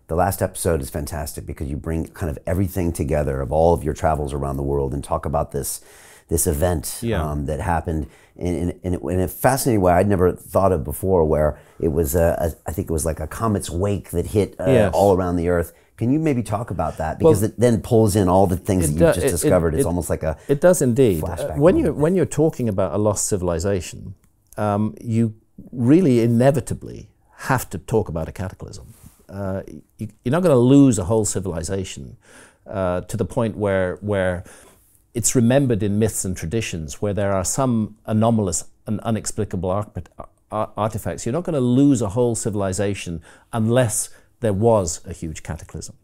the last episode is fantastic because you bring kind of everything together of all of your travels around the world and talk about this event that happened in a fascinating way I'd never thought of before, where it was I think it was like a comet's wake that hit all around the Earth. Can you maybe talk about that? Because it then pulls in all the things that you've just discovered. It's almost like a It does indeed. Flashback When you're talking about a lost civilization, you really inevitably have to talk about a cataclysm. You're not going to lose a whole civilization to the point where it's remembered in myths and traditions, where there are some anomalous and inexplicable artifacts. You're not going to lose a whole civilization unless there was a huge cataclysm.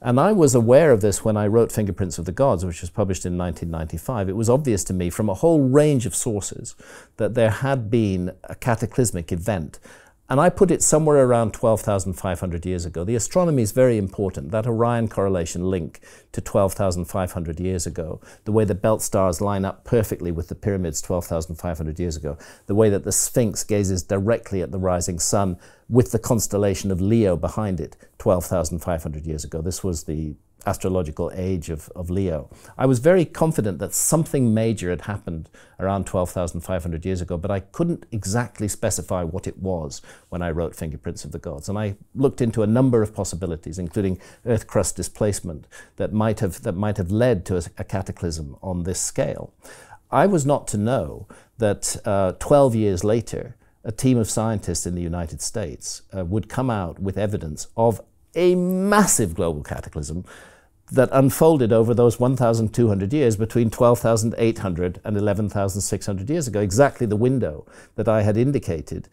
And I was aware of this when I wrote Fingerprints of the Gods, which was published in 1995. It was obvious to me from a whole range of sources that there had been a cataclysmic event. And I put it somewhere around 12,500 years ago. The astronomy is very important. That Orion correlation link to 12,500 years ago, the way the belt stars line up perfectly with the pyramids 12,500 years ago, the way that the Sphinx gazes directly at the rising sun with the constellation of Leo behind it 12,500 years ago. This was the astrological age of Leo. I was very confident that something major had happened around 12,500 years ago, but I couldn't exactly specify what it was when I wrote Fingerprints of the Gods. And I looked into a number of possibilities, including Earth crust displacement, that might have led to a cataclysm on this scale. I was not to know that 12 years later, a team of scientists in the United States would come out with evidence of a massive global cataclysm that unfolded over those 1,200 years between 12,800 and 11,600 years ago, exactly the window that I had indicated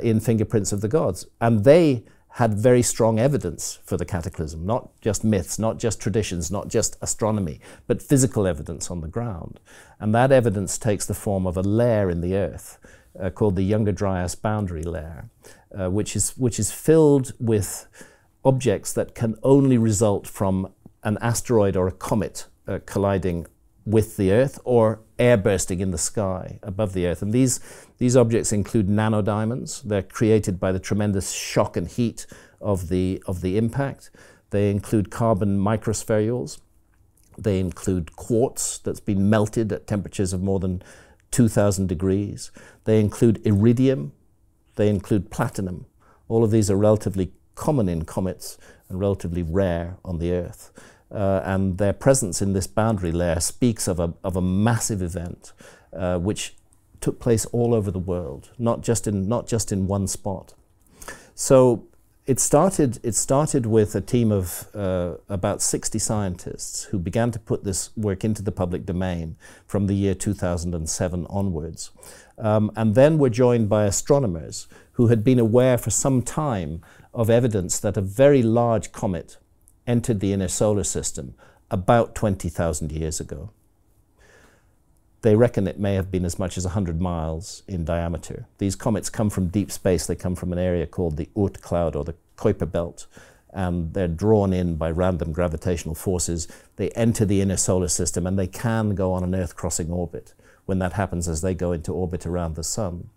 in Fingerprints of the Gods. And they had very strong evidence for the cataclysm, not just myths, not just traditions, not just astronomy, but physical evidence on the ground. And that evidence takes the form of a layer in the Earth called the Younger Dryas boundary layer, which is filled with objects that can only result from an asteroid or a comet colliding with the Earth or air bursting in the sky above the Earth. And these objects include nanodiamonds. They're created by the tremendous shock and heat of the impact. They include carbon microspherules. They include quartz that's been melted at temperatures of more than 2,000 degrees. They include iridium. They include platinum. All of these are relatively common in comets and relatively rare on the Earth. And their presence in this boundary layer speaks of a massive event which took place all over the world, not just in one spot. So it started with a team of about 60 scientists who began to put this work into the public domain from the year 2007 onwards. And then were joined by astronomers who had been aware for some time of evidence that a very large comet entered the inner solar system about 20,000 years ago. They reckon it may have been as much as 100 miles in diameter. These comets come from deep space. They come from an area called the Oort cloud or the Kuiper belt, and they're drawn in by random gravitational forces. They enter the inner solar system, and they can go on an Earth-crossing orbit when that happens as they go into orbit around the sun.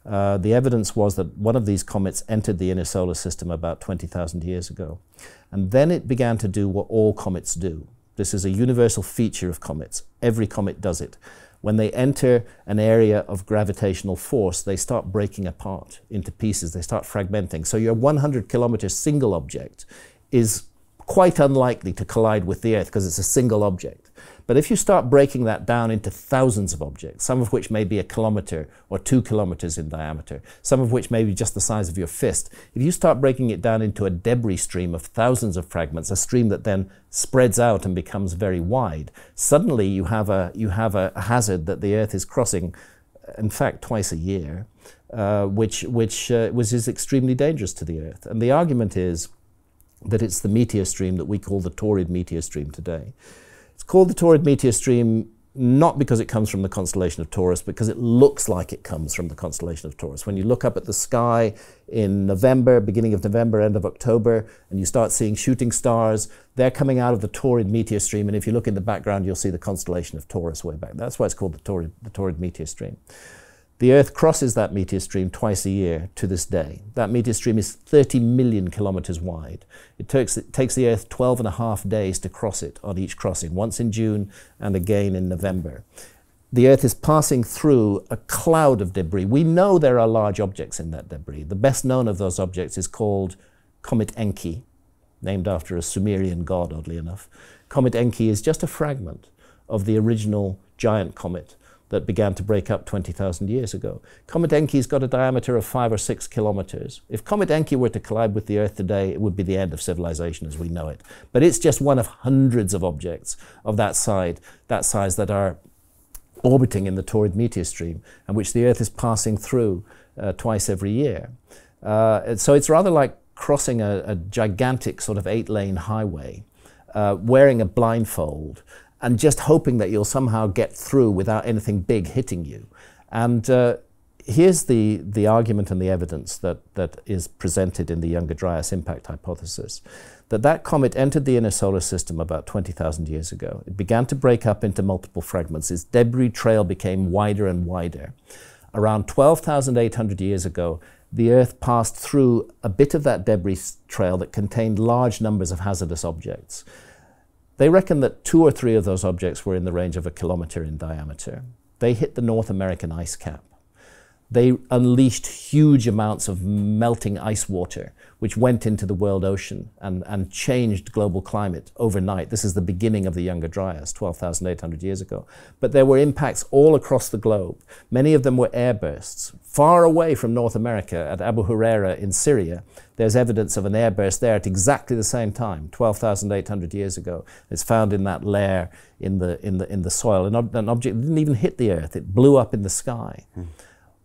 The evidence was that one of these comets entered the inner solar system about 20,000 years ago. And then it began to do what all comets do. This is a universal feature of comets. Every comet does it. When they enter an area of gravitational force, they start breaking apart into pieces. They start fragmenting. So your 100-kilometer single object is quite unlikely to collide with the Earth because it's a single object. But if you start breaking that down into thousands of objects, some of which may be 1 kilometer or 2 kilometers in diameter, some of which may be just the size of your fist, if you start breaking it down into a debris stream of thousands of fragments, a stream that then spreads out and becomes very wide, suddenly you have a hazard that the Earth is crossing, in fact, twice a year, which is extremely dangerous to the Earth. And the argument is that it's the meteor stream that we call the Taurid meteor stream today. It's called the Taurid meteor stream not because it comes from the constellation of Taurus, because it looks like it comes from the constellation of Taurus. When you look up at the sky in November, beginning of November, end of October, and you start seeing shooting stars, they're coming out of the Taurid meteor stream, and if you look in the background, you'll see the constellation of Taurus way back. That's why it's called the Taurid meteor stream. The Earth crosses that meteor stream twice a year to this day. That meteor stream is 30 million kilometers wide. It takes the Earth 12.5 days to cross it on each crossing, once in June and again in November. The Earth is passing through a cloud of debris. We know there are large objects in that debris. The best known of those objects is called Comet Enki, named after a Sumerian god, oddly enough. Comet Enki is just a fragment of the original giant comet that began to break up 20,000 years ago. Comet Enki's got a diameter of 5 or 6 kilometers. If Comet Enki were to collide with the Earth today, it would be the end of civilization as we know it. But it's just one of hundreds of objects of that size that are orbiting in the Taurid meteor stream, and which the Earth is passing through twice every year. So it's rather like crossing a gigantic sort of 8-lane highway, wearing a blindfold, and just hoping that you'll somehow get through without anything big hitting you. And here's the argument and the evidence that is presented in the Younger Dryas impact hypothesis, that comet entered the inner solar system about 20,000 years ago. It began to break up into multiple fragments. Its debris trail became wider and wider. Around 12,800 years ago, the Earth passed through a bit of that debris trail that contained large numbers of hazardous objects. They reckon that 2 or 3 of those objects were in the range of 1 kilometer in diameter. They hit the North American ice cap. They unleashed huge amounts of melting ice water, which went into the world ocean and changed global climate overnight. This is the beginning of the Younger Dryas, 12,800 years ago. But there were impacts all across the globe. Many of them were airbursts. Far away from North America, at Abu Huraira in Syria, there's evidence of an airburst there at exactly the same time, 12,800 years ago. It's found in that layer in the soil. An object didn't even hit the Earth. It blew up in the sky.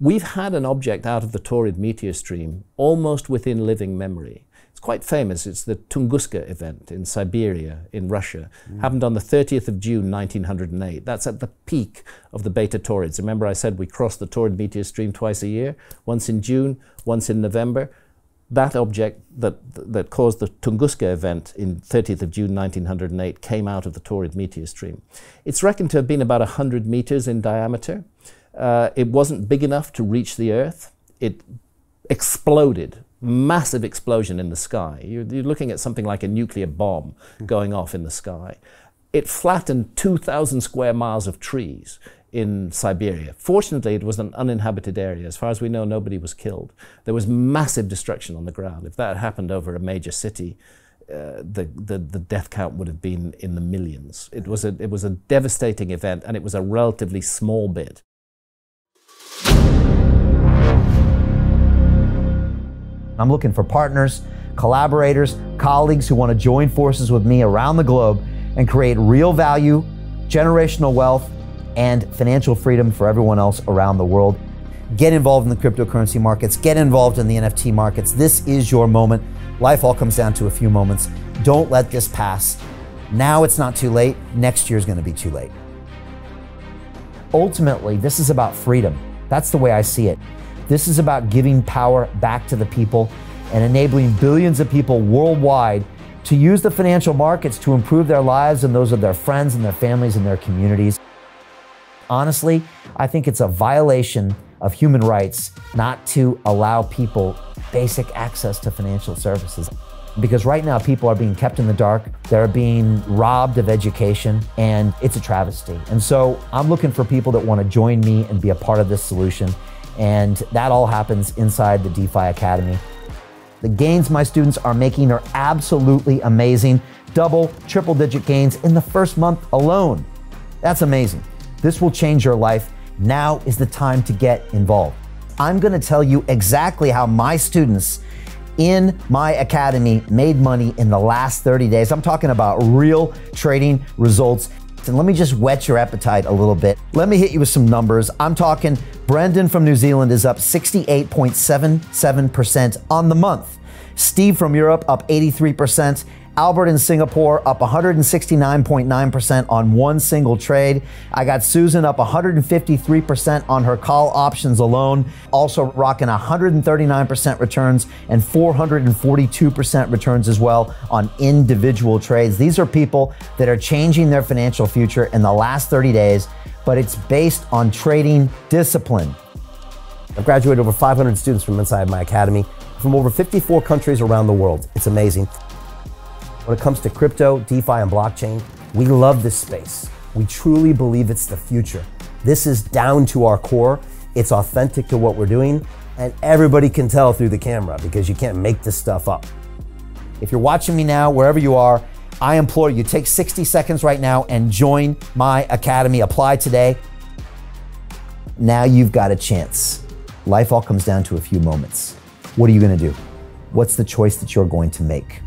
We've had an object out of the Taurid meteor stream almost within living memory. It's quite famous. It's the Tunguska event in Siberia, in Russia. Happened on the 30th of June, 1908. That's at the peak of the Beta Taurids. Remember I said we cross the Taurid meteor stream twice a year, once in June, once in November. That object that caused the Tunguska event in 30th of June 1908 came out of the Taurid meteor stream. It's reckoned to have been about 100 meters in diameter. It wasn't big enough to reach the Earth. It exploded, massive explosion in the sky. You're looking at something like a nuclear bomb going off in the sky. It flattened 2,000 square miles of trees in Siberia. Fortunately, it was an uninhabited area. As far as we know, nobody was killed. There was massive destruction on the ground. If that happened over a major city, the death count would have been in the millions. It was a devastating event, and it was a relatively small bit. I'm looking for partners, collaborators, colleagues who want to join forces with me around the globe and create real value, generational wealth, and financial freedom for everyone else around the world. Get involved in the cryptocurrency markets, get involved in the NFT markets. This is your moment. Life all comes down to a few moments. Don't let this pass. Now it's not too late. Next year is going to be too late. Ultimately, this is about freedom. That's the way I see it. This is about giving power back to the people and enabling billions of people worldwide to use the financial markets to improve their lives and those of their friends and their families and their communities. Honestly, I think it's a violation of human rights not to allow people basic access to financial services. Because right now people are being kept in the dark, they're being robbed of education, and it's a travesty. And so I'm looking for people that want to join me and be a part of this solution. And that all happens inside the DeFi Academy. The gains my students are making are absolutely amazing. Double, triple-digit gains in the first month alone. That's amazing. This will change your life. Now is the time to get involved. I'm going to tell you exactly how my students in my academy made money in the last 30 days. I'm talking about real trading results. And let me just whet your appetite a little bit. Let me hit you with some numbers. I'm talking Brendan from New Zealand is up 68.77% on the month. Steve from Europe up 83%. Albert in Singapore up 169.9% on one single trade. I got Susan up 153% on her call options alone. Also rocking 139% returns and 442% returns as well on individual trades. These are people that are changing their financial future in the last 30 days, but it's based on trading discipline. I've graduated over 500 students from inside my academy, from over 54 countries around the world. It's amazing. When it comes to crypto, DeFi, and blockchain, we love this space. We truly believe it's the future. This is down to our core. It's authentic to what we're doing, and everybody can tell through the camera because you can't make this stuff up. If you're watching me now, wherever you are, I implore you, take 60 seconds right now and join my academy. Apply today. Now you've got a chance. Life all comes down to a few moments. What are you going to do? What's the choice that you're going to make?